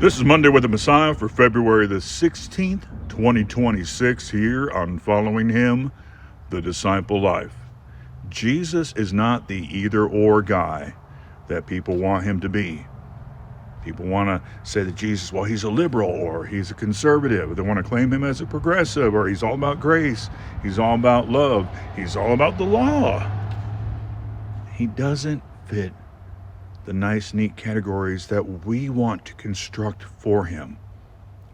This is Monday with the Messiah for February the 16th, 2026, here on Following Him, the Disciple Life. Jesus is not the either-or guy that people want him to be. People want to say that Jesus, well, he's a liberal or he's a conservative. They want to claim him as a progressive, or he's all about grace. He's all about love. He's all about the law. He doesn't fit the nice, neat categories that we want to construct for him.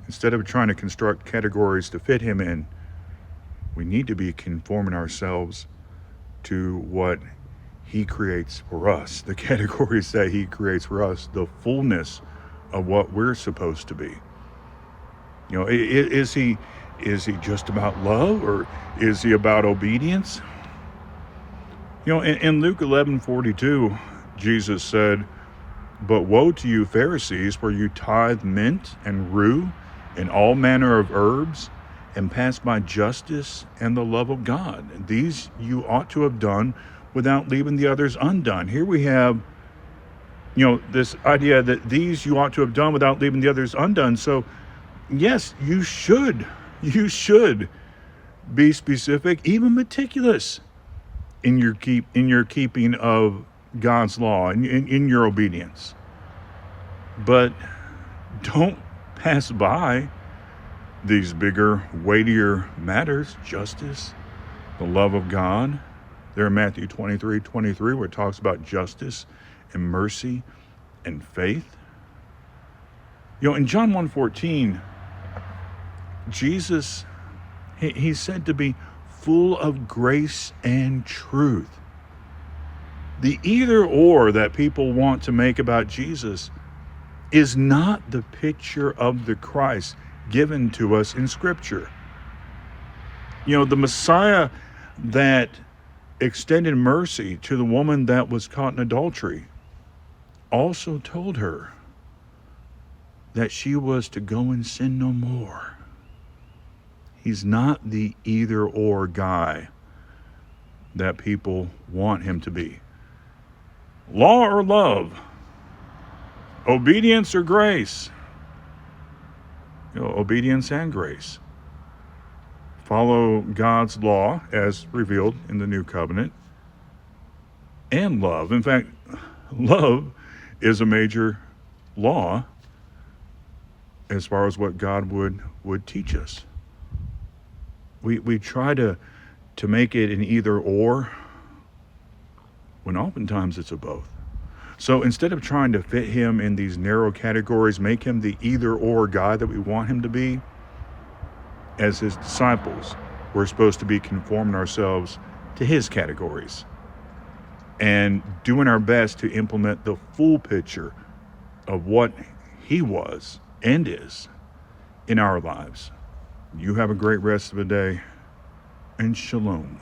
Instead of trying to construct categories to fit him in, we need to be conforming ourselves to what he creates for us, the categories that he creates for us, the fullness of what we're supposed to be. You know, is he just about love, or is he about obedience? You know, in Luke 11:42, Jesus said, "But woe to you, Pharisees, for you tithe mint and rue and all manner of herbs, and pass by justice and the love of God. These you ought to have done without leaving the others undone." Here we have, this idea that these you ought to have done without leaving the others undone. So, yes, you should be specific, even meticulous in your keeping of God's law and in your obedience. But don't pass by these bigger, weightier matters: justice, the love of God. There in Matthew 23:23, where it talks about justice and mercy and faith. In John 1:14, Jesus, he's said to be full of grace and truth. The either or that people want to make about Jesus is not the picture of the Christ given to us in Scripture. The Messiah that extended mercy to the woman that was caught in adultery also told her that she was to go and sin no more. He's not the either or guy that people want him to be. Law or love, obedience or grace. Obedience and grace. Follow God's law as revealed in the new covenant, and love. In fact, love is a major law as far as what God would teach us. We try to make it an either or, when oftentimes it's a both. So instead of trying to fit him in these narrow categories, make him the either or guy that we want him to be, as his disciples, we're supposed to be conforming ourselves to his categories and doing our best to implement the full picture of what he was and is in our lives. You have a great rest of the day, and shalom.